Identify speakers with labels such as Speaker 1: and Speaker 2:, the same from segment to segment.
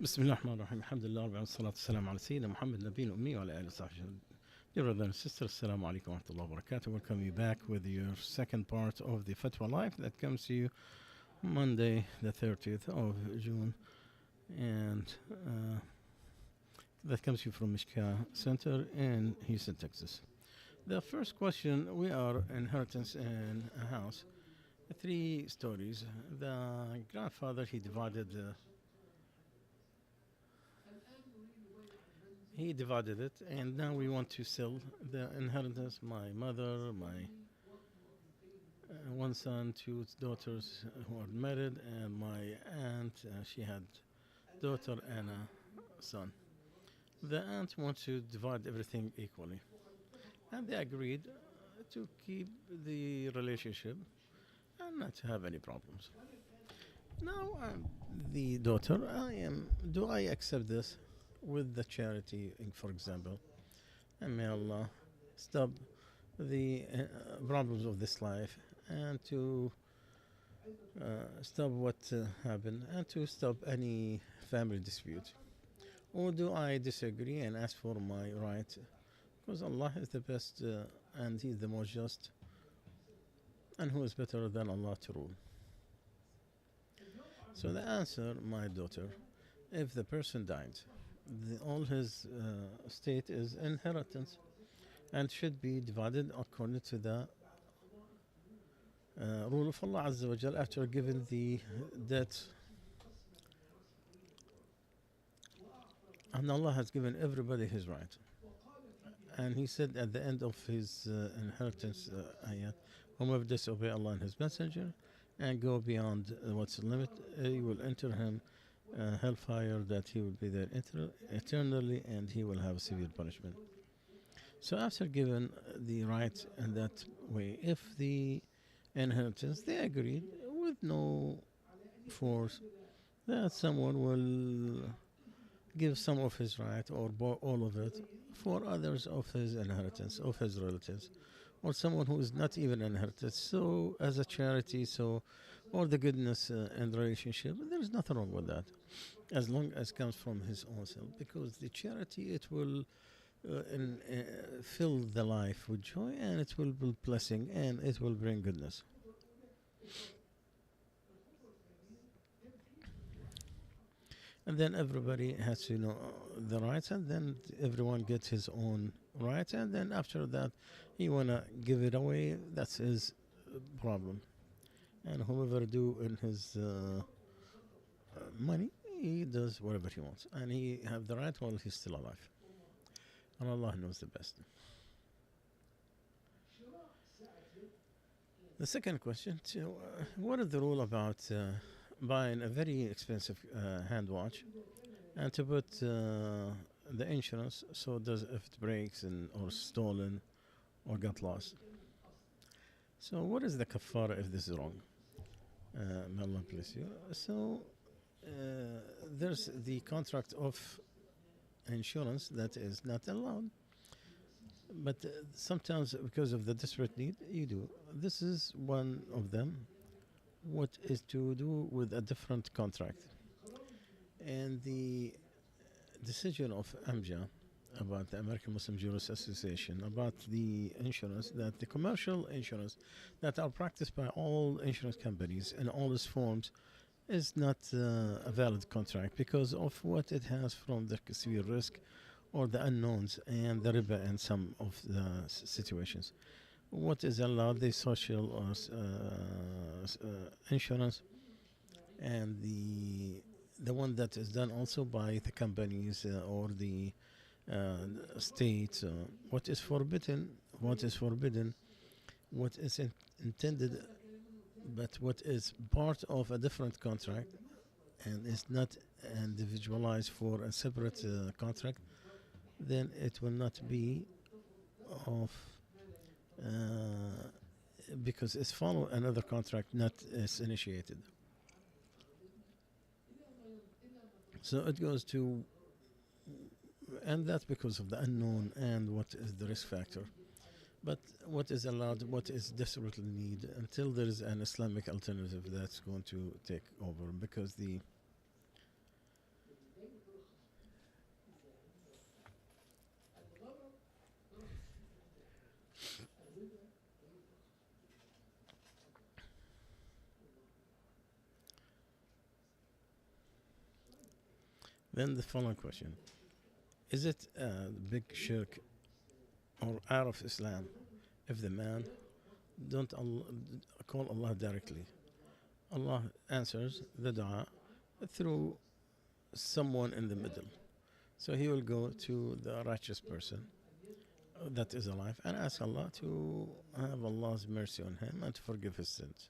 Speaker 1: بسم الله الرحمن الرحيم الحمد لله والصلاة والسلام على سيدنا محمد نبي الأمي وعلى آله وصحبه أجمعين. Dear brothers and sisters, Assalamu alaikum wa rahmatullahi wa barakatuh. Welcome you back with your second part of the Fatwa Life that comes to you Monday the 30th of June, and that comes to you from Mishka Center in Houston, Texas. The first question, we are inheritance in a house, 3 stories. The grandfather, he divided it, and now we want to sell the inheritance. My mother, my one son, 2 daughters who are married, and my aunt, she had daughter and a son. The aunt wants to divide everything equally, and they agreed to keep the relationship and not to have any problems. Now I'm the daughter. Do I accept this with the charity, for example? And may Allah stop the problems of this life, and to stop what happened, and to stop any family dispute? Or do I disagree and ask for my right? Because Allah is the best, and He is the most just, and who is better than Allah to rule? So the answer, my daughter, if the person died, all his estate is inheritance and should be divided according to the rule of Allah Azza wa Jal after giving the debt. And Allah has given everybody his right. And He said at the end of His inheritance ayat, whomever disobey Allah and His Messenger and go beyond what's the limit, He will enter him hellfire, that he will be there eternally, and he will have severe punishment. So after giving the right in that way, if the inheritance, they agreed with no force that someone will give some of his right or all of it for others of his inheritance, of his relatives, or someone who is not even inherited, so as a charity, or the goodness in the relationship, there is nothing wrong with that, as long as it comes from his own self, because the charity, it will fill the life with joy, and it will be blessing, and it will bring goodness. And then everybody has to know the rights, and then everyone gets his own rights, and then after that, he wanna give it away, that's his problem. And whoever do in his money, he does whatever he wants, and he have the right while he's still alive. And Allah knows the best. The second question, what is the rule about buying a very expensive hand watch and to put the insurance, so does if it breaks or stolen or got lost? So what is the kafara if this is wrong? May Allah bless you. So there's the contract of insurance that is not allowed, but sometimes because of the desperate need, you do. This is one of them. What is to do with a different contract? And the decision of AMJA, about the American Muslim Jurists Association, about the insurance, that the commercial insurance that are practiced by all insurance companies in all its forms is not a valid contract because of what it has from the severe risk or the unknowns and the riba in some of the situations. What is allowed, the social insurance, and the one that is done also by the companies or the states. What is forbidden, what is intended, but what is part of a different contract and is not individualized for a separate contract, then it will not be of because it's follow another contract, not is initiated. So it goes to, and that's because of the unknown and what is the risk factor. But what is allowed, what is desperately needed, until there is an Islamic alternative that's going to take over, because Then the following question: is it a big shirk or out of Islam if the man don't call Allah directly? Allah answers the dua through someone in the middle. So he will go to the righteous person that is alive and ask Allah to have Allah's mercy on him and to forgive his sins.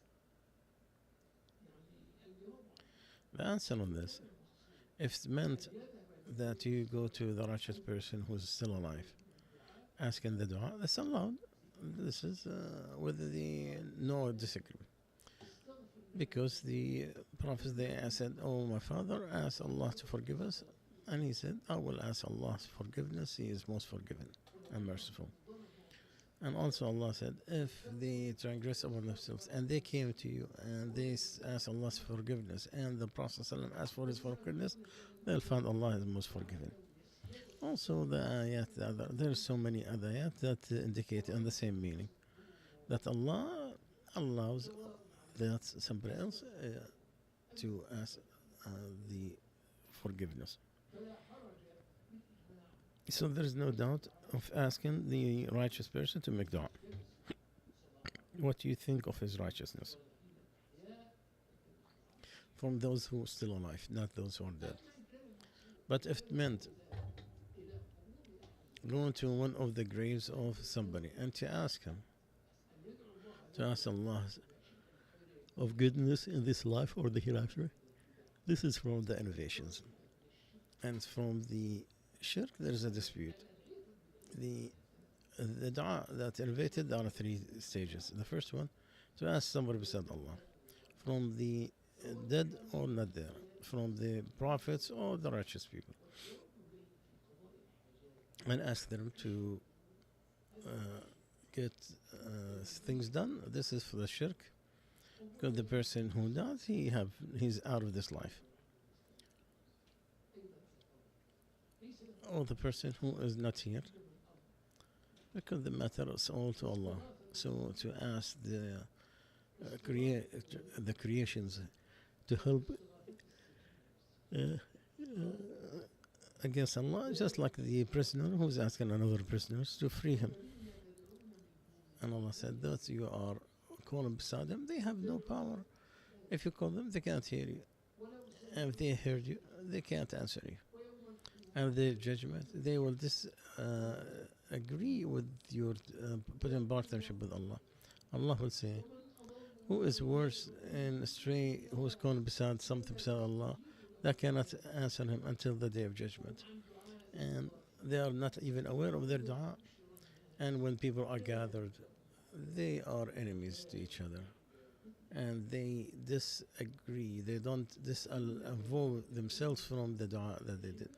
Speaker 1: The answer on this, if it meant that you go to the righteous person who's still alive, asking the dua, that's allowed. This is with the no disagreement. Because the Prophet they said, "Oh, my father asked Allah to forgive us," and he said, "I will ask Allah's forgiveness. He is most forgiving and merciful." And also Allah said, "If they transgress upon themselves and they came to you and they asked Allah's forgiveness, and the Prophet ﷺ asked for His forgiveness, they'll find Allah is most forgiving." Also, the ayat, there's so many other ayat that indicate in the same meaning that Allah allows that somebody else to ask the forgiveness. So there is no doubt of asking the righteous person to make dua. What do you think of his righteousness? From those who are still alive, not those who are dead. But if it meant going to one of the graves of somebody and to ask him, to ask Allah of goodness in this life or the hereafter, this is from the innovations. And from the shirk, there is a dispute. The dua that innovated, there are three stages. The first one, to ask somebody beside Allah, from the dead or not there, from the prophets or the righteous people, and ask them to get things done. This is for the shirk, because the person who does, he's out of this life. Or the person who is not here, because the matter is all to Allah. So to ask the creations to help against Allah, just like the prisoner who's asking another prisoner to free him. And Allah said, those you are calling beside them, they have no power. If you call them, they can't hear you. And if they heard you, they can't answer you. And the judgment, they will agree with your putting partnership with Allah. Allah will say, who is worse in astray, who is calling beside something beside Allah, that cannot answer him until the day of judgment. And they are not even aware of their dua. And when people are gathered, they are enemies to each other. And they disagree. They don't disavow themselves from the dua that they did.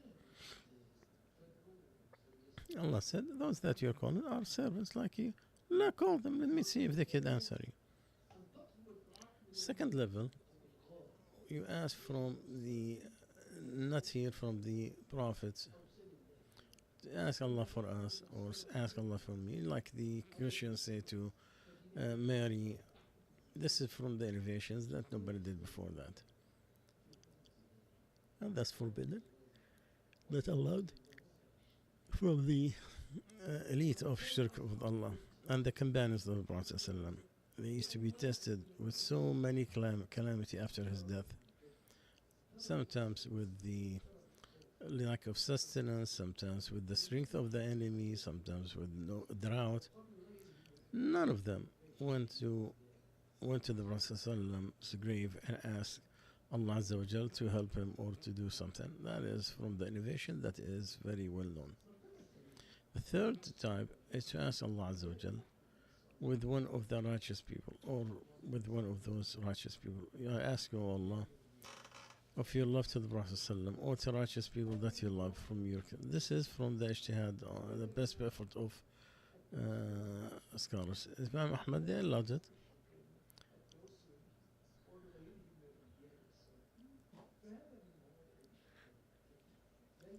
Speaker 1: Allah said, those that you're calling are servants like you. Call them, let me see if they can answer you. Second level, you ask from the, not here from the prophets, to ask Allah for us, or ask Allah for me, like the Christians say to Mary. This is from the innovations that nobody did before that. And that's forbidden, not allowed. From the elite of shirk with Allah and the companions of the Prophet ﷺ. They used to be tested with so many calamity after his death. Sometimes with the lack of sustenance, sometimes with the strength of the enemy, sometimes with no drought. None of them went to the Prophet ﷺ's grave and asked Allah Azza wa Jal to help him or to do something. That is from the innovation that is very well known. The third type is to ask Allah Azza wa Jal with one of the righteous people, or with one of those righteous people. I ask you, Allah, of your love to the Prophet ﷺ, or to righteous people that you love from your. This is from the ijtihad, the best effort of scholars. Imam Ahmad, they allowed it.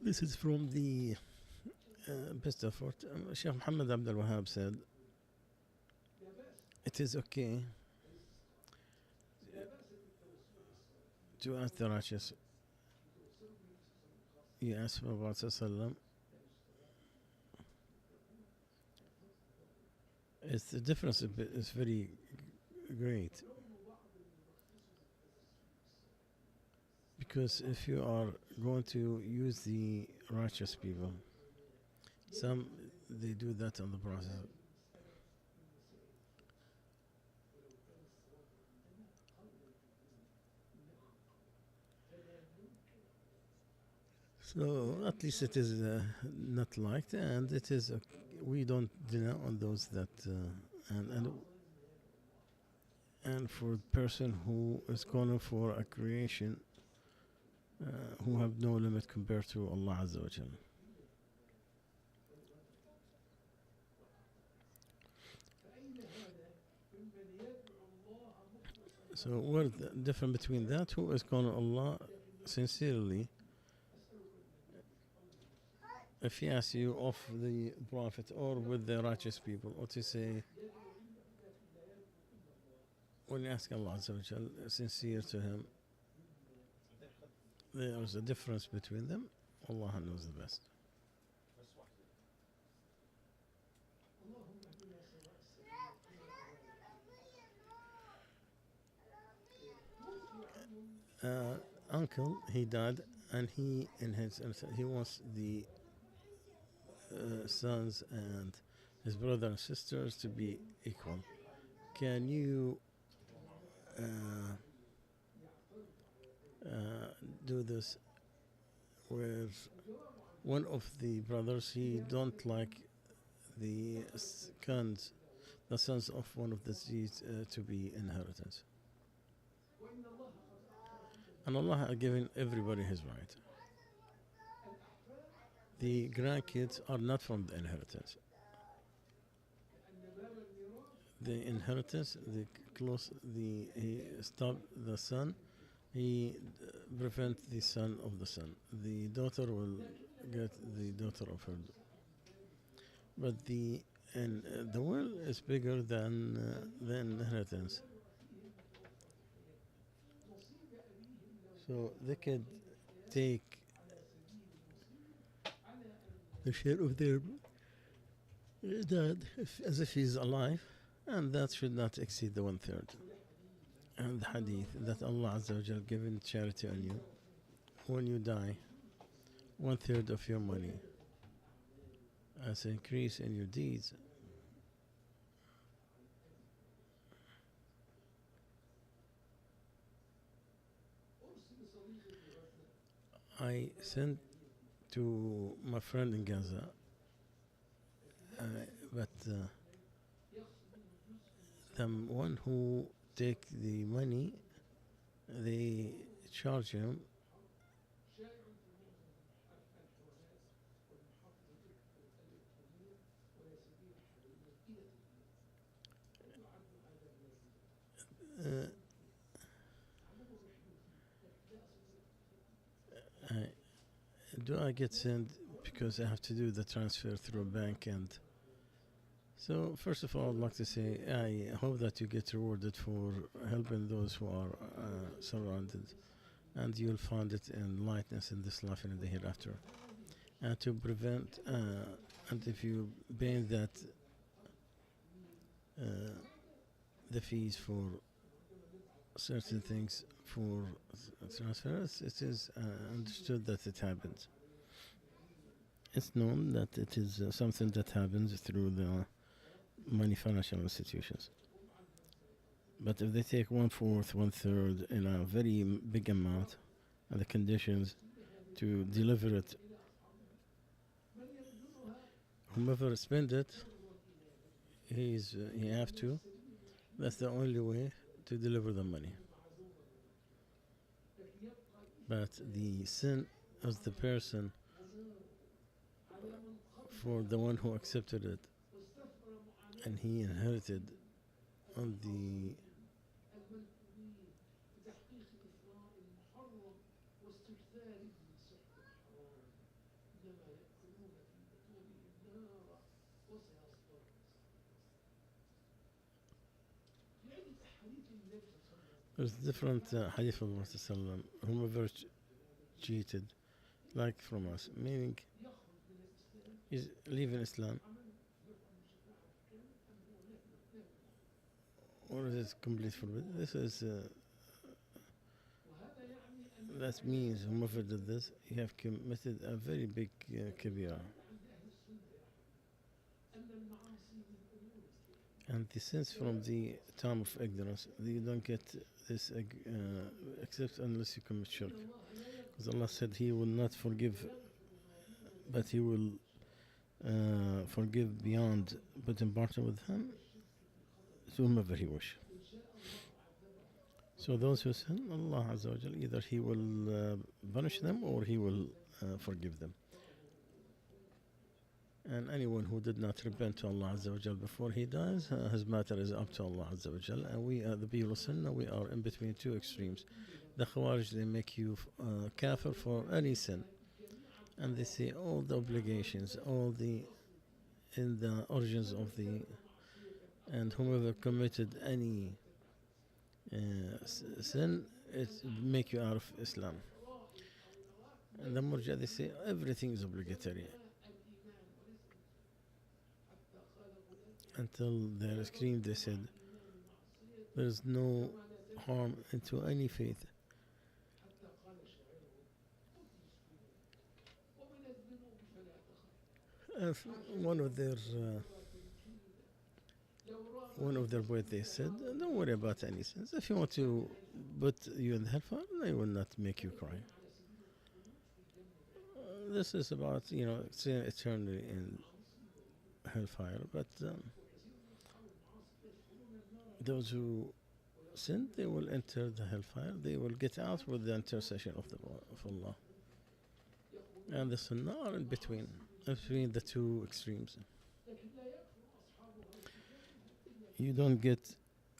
Speaker 1: This is from the best effort. Sheikh Muhammad Abdul Wahab said, it is okay to ask the righteous Yes, Prophet Sallam, it's the difference is very great, because if you are going to use the righteous people, some they do that on the process. So at least it is not liked, and it is we don't deny on those that and for the person who is calling for a creation who have no limit compared to Allah Azza wa Jal. So what the difference between that? Who is calling Allah sincerely? If he asks you of the Prophet or with the righteous people, what you say when you ask Allah Azza wa Jal, sincere to Him? There is a difference between them. Allah knows the best. Uncle, he died, and he he wants the sons and his brother and sisters to be equal. Can you uh, do this where one of the brothers he don't like the sons, the sons of one of the seeds to be inheritance, and Allah has given everybody his right. The grandkids are not from the inheritance. The inheritance, the close, the he stop the son, he prevent the son of the son. The daughter will get the daughter of her, but the will is bigger than the inheritance. So they could take the share of their dad as if he's alive, and that should not exceed the one third. And the hadith that Allah Azza wa Jal given charity on you when you die, one third of your money as an increase in your deeds. I sent to my friend in Gaza, but the one who take the money, they charge him uh, I, do I get sent because I have to do the transfer through a bank? And so first of all I'd like to say I hope that you get rewarded for helping those who are surrounded, and you'll find it in lightness in this life and in the hereafter. And to prevent and if you pay that uh, the fees for certain things for transfers, it is understood that it happens. It's known that it is something that happens through the many financial institutions. But if they take one fourth, one third in a very big amount, and the conditions to deliver it, whomever spend it, he have to. That's the only way to deliver the money. But the sin of the person for the one who accepted it, and he inherited on the there's different hadith of Prophet sallam. Whomever cheated, like from us, meaning is leaving Islam, or is it complete forbidden? This is that means whoever did this, you have committed a very big kabira. And the sense from the time of ignorance, you don't get this except unless you commit shirk. Because Allah said He will not forgive, but He will forgive beyond putting partner with Him to whomever He wish. So those who sin, Allah Azza wa Jal, either He will punish them or He will forgive them. And anyone who did not repent to Allah Azza wa Jal before he dies, his matter is up to Allah Azza wa Jal. And we are the people of Sunnah, we are in between two extremes. The Khawarij, they make you kafir for any sin. And they say all the obligations, all the, in the origins of the, and whomever committed any sin, it make you out of Islam. And the Murja, they say everything is obligatory. Until their scream, they said there is no harm into any faith. One of their poets, they said, don't worry about any sins. If you want to put you in the hellfire, they will not make you cry. This is about, staying eternally in hellfire, but those who sin, they will enter the hellfire. They will get out with the intercession of Allah. And the Sunnah are in between the two extremes. You don't get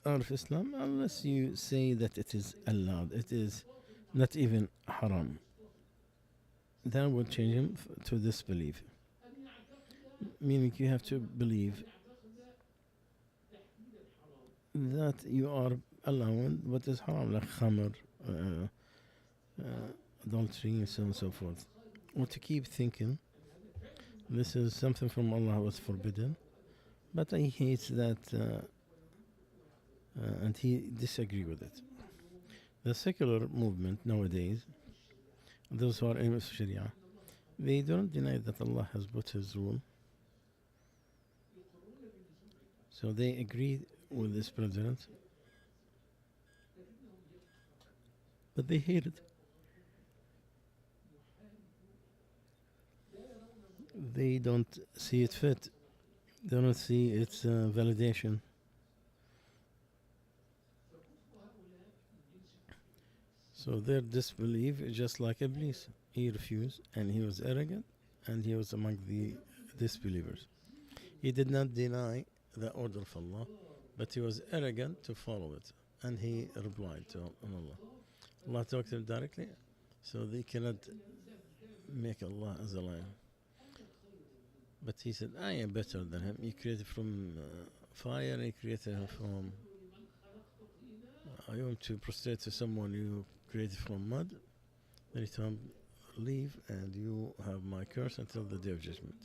Speaker 1: out of Islam unless you say that it is allowed. It is not even haram. That will change him to disbelief. Meaning you have to believe that you are allowing what is haram, like khamr, adultery, and so on and so forth. Or to keep thinking, this is something from Allah was forbidden, but I hate that, and he disagree with it. The secular movement nowadays, those who are in Sharia, they don't deny that Allah has put His rule. So they agree with this president, but they hate it. They don't see it fit. They don't see its validation. So their disbelief is just like Iblis. He refused, and he was arrogant, and he was among the disbelievers. He did not deny the order of Allah, but he was arrogant to follow it, and he replied to Allah. Allah talked to him directly, so they cannot make Allah as a liar. But he said, I am better than him. He created from fire, he created him from... I want to prostrate to someone you created from mud. Then he told him, leave, and you have my curse until the day of judgment.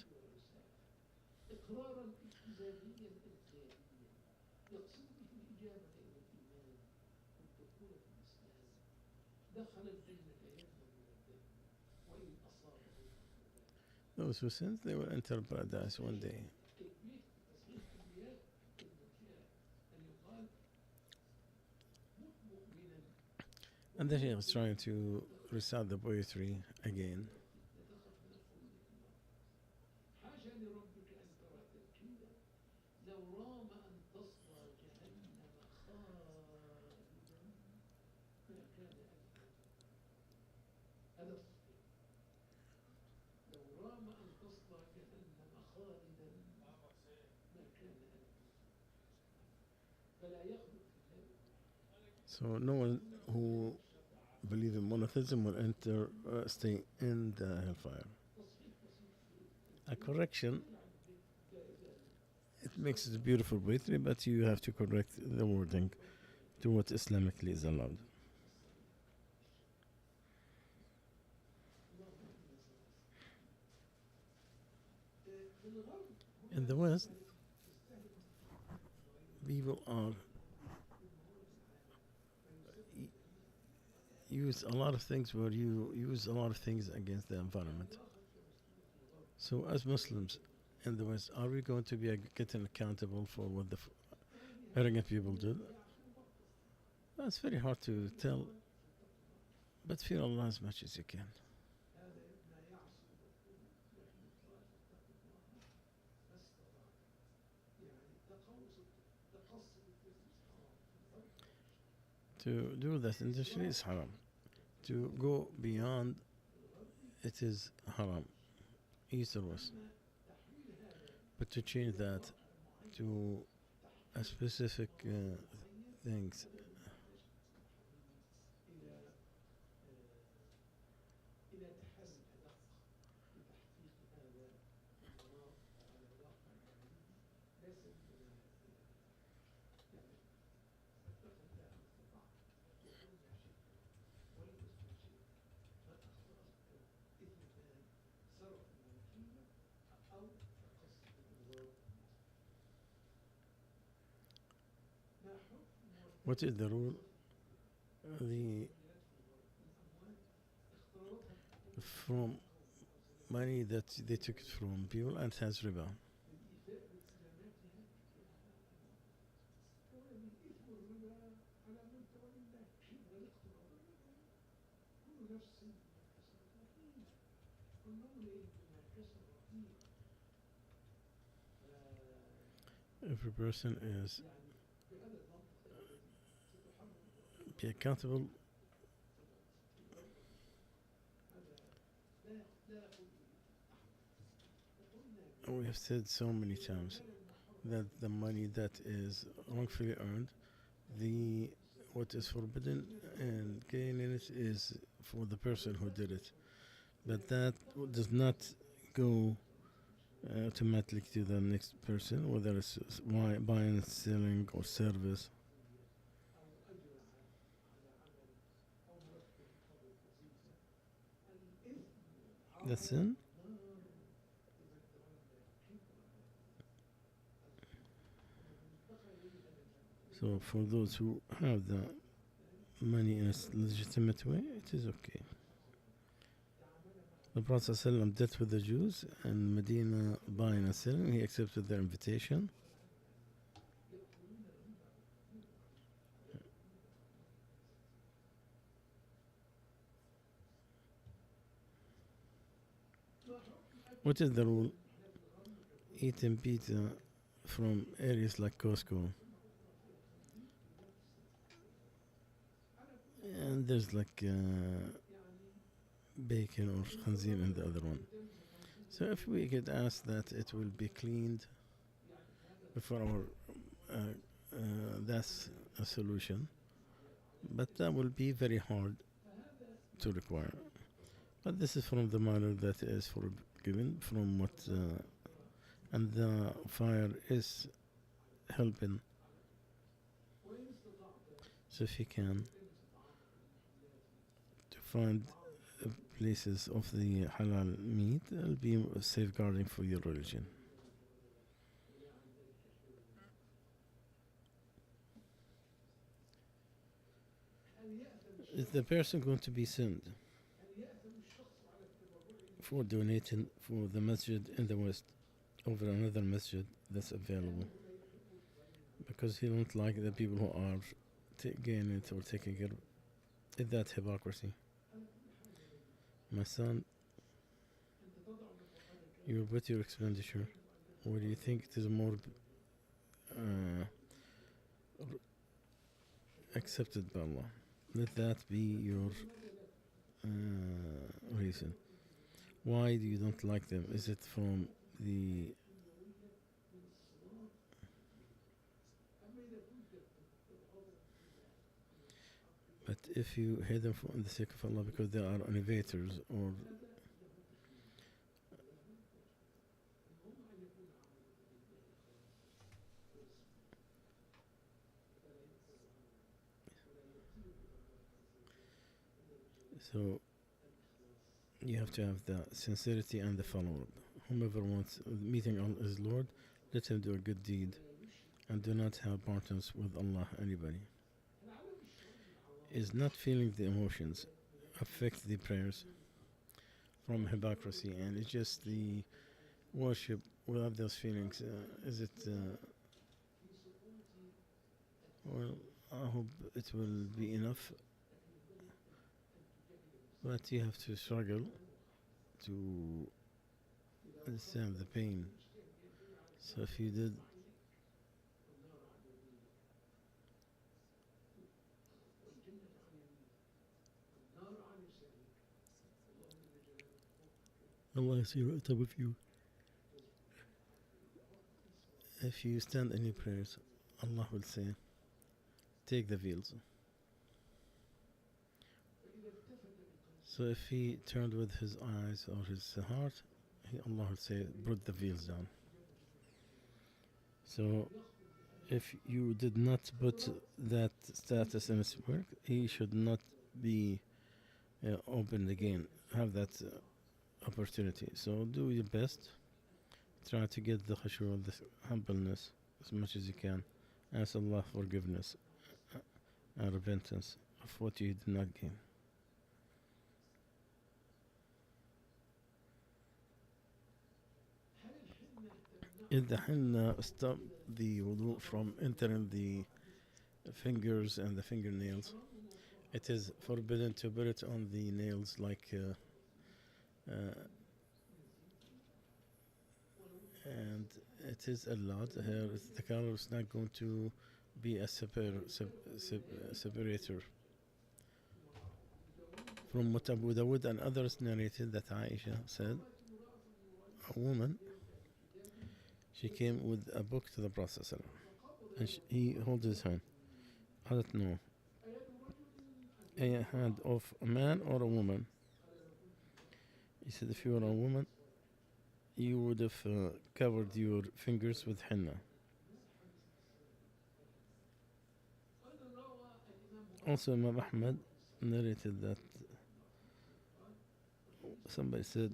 Speaker 1: Those who sin, they will enter paradise one day. And then he was trying to recite the poetry again. So no one who believes in monotheism will stay in the hellfire. A correction, it makes it a beautiful poetry, but you have to correct the wording to what Islamically is allowed. In the West, people are use a lot of things where you use a lot of things against the environment. So, as Muslims in the West, are we going to be getting accountable for what the arrogant people did? That's very hard to tell, but fear Allah as much as you can. To do that intentionally is haram. To go beyond it is haram, east or west. But to change that to a specific things, what is the rule? The from money that they took it from people and has riba. Every person is be accountable. We have said so many times that the money that is wrongfully earned, the what is forbidden and gaining it is for the person who did it. But that does not go automatically to the next person, whether it's buying, selling, or service. The sin. So for those who have the money in a legitimate way, it is okay. The Prophet ﷺ dealt with the Jews in Medina buying and selling. He accepted their invitation. What is the rule? Eating pizza from areas like Costco. And there's like bacon or khanzir in the other one. So if we could ask that it will be cleaned before that's a solution. But that will be very hard to require. But this is from the matter that is forgiven from what, and the fire is helping. So if you can to find places of the halal meat, it'll be safeguarding for your religion. Is the person going to be sinned for donating for the masjid in the West over another masjid that's available? Because he don't like the people who are gaining it or taking it. Is that hypocrisy? My son, you put your expenditure where do you think it is more accepted by Allah. Let that be your reason. Why do you don't like them? Is it from the but if you hate them for the sake of Allah because they are innovators or so you have to have the sincerity and the follow-up. Whomever wants meeting his Lord, let him do a good deed and do not have partners with Allah, anybody. Is not feeling the emotions affect the prayers from hypocrisy, and it's just the worship without those feelings? Is it? Well, I hope it will be enough, but you have to struggle to understand the pain. So if you did, Allah is here on top of you. If you stand in your prayers, Allah will say, take the veils. So if he turned with his eyes or his heart, Allah will say, put the veils down. So if you did not put that status in his work, he should not be opened again, have that opportunity. So do your best. Try to get the khushu', the humbleness as much as you can. Ask Allah forgiveness and repentance of what you did not gain. If the henna stop the wudu from entering the fingers and the fingernails, it is forbidden to put it on the nails like and it is allowed here. The color is not going to be a separator. From what Abu Dawud and others narrated, that Aisha said, a woman, she came with a book to the Prophet ﷺ, and he held his hand. I don't know, a hand of a man or a woman. He said, if you were a woman, you would have covered your fingers with henna. Also, Imam Ahmad narrated that somebody said,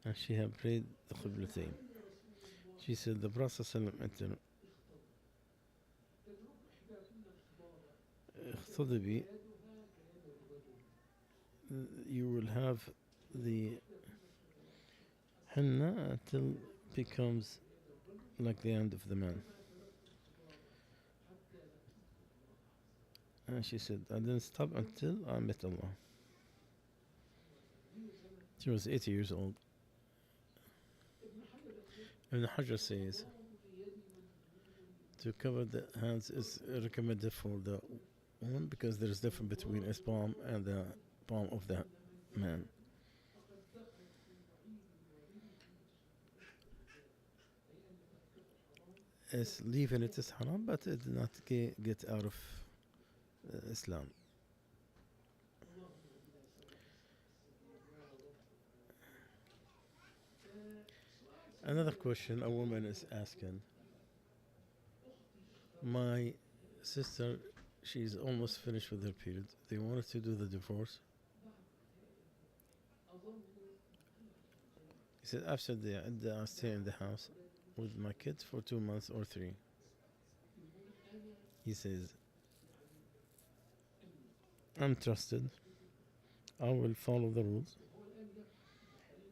Speaker 1: and she had prayed the Qiblatain. She said, the Prophet ﷺ entered, اختضبي, you will have the henna until it becomes like the hand of the man. And she said, I didn't stop until I met Allah. She was 80 years old. Ibn Hajar says, to cover the hands is recommended for the woman because there is difference between his palm and the palm of the man. As leaving it is haram, but it did not get out of Islam. Another question a woman is asking. My sister, she's almost finished with her period. They wanted to do the divorce. He said, after I stay in the house with my kids for 2 months or 3. He says, I'm trusted. I will follow the rules.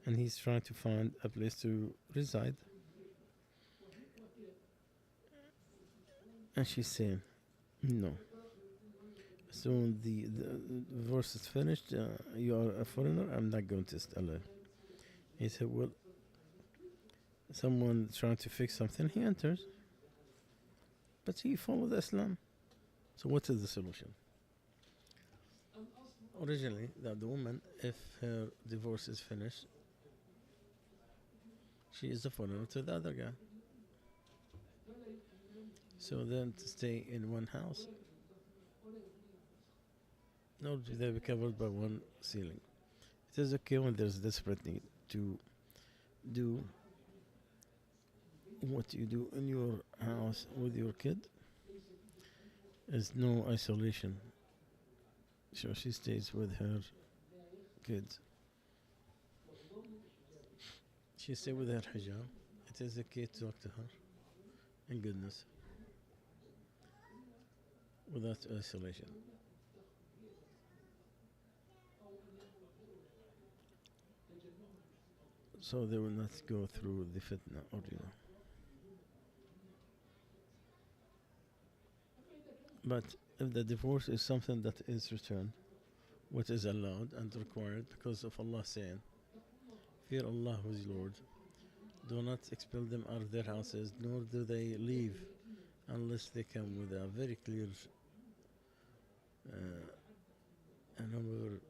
Speaker 1: And he's trying to find a place to reside. And she's saying, no. Soon the divorce is finished. You are a foreigner. I'm not going to stay alive. He said, well, someone trying to fix something, he enters. But he followed Islam. So what is the solution? Originally, the woman, if her divorce is finished, she is a foreigner to the other guy. So then to stay in one house, nor do they be covered by one ceiling. It is okay when there's desperate need to do what you do in your house with your kid. There's no isolation. So she stays with her kids. She stays with her hijab. It is okay to talk to her in goodness, without isolation. So they will not go through the fitna or But if the divorce is something that is returned, what is allowed and required because of Allah saying, fear Allah who is Lord, do not expel them out of their houses, nor do they leave unless they come with a very clear and however,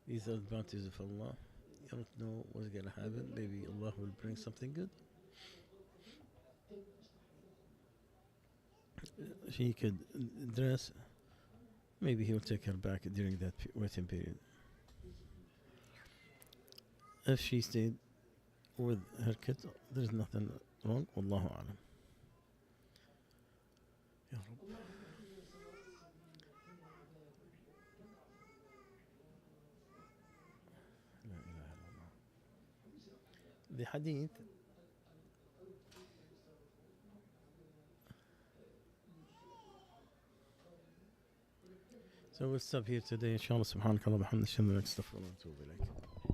Speaker 1: these are the bounties of Allah. You don't know what's gonna happen. Maybe Allah will bring something good. She could dress. Maybe he will take her back during that waiting period. If she stayed with her kids, there's nothing wrong. Wallahu alam. Ya Rabb. La ilaha illallah. The hadith. So we'll stop here today. Inshallah, subhanakallah, bihamdika, astaghfiruka wa atubu ilayk.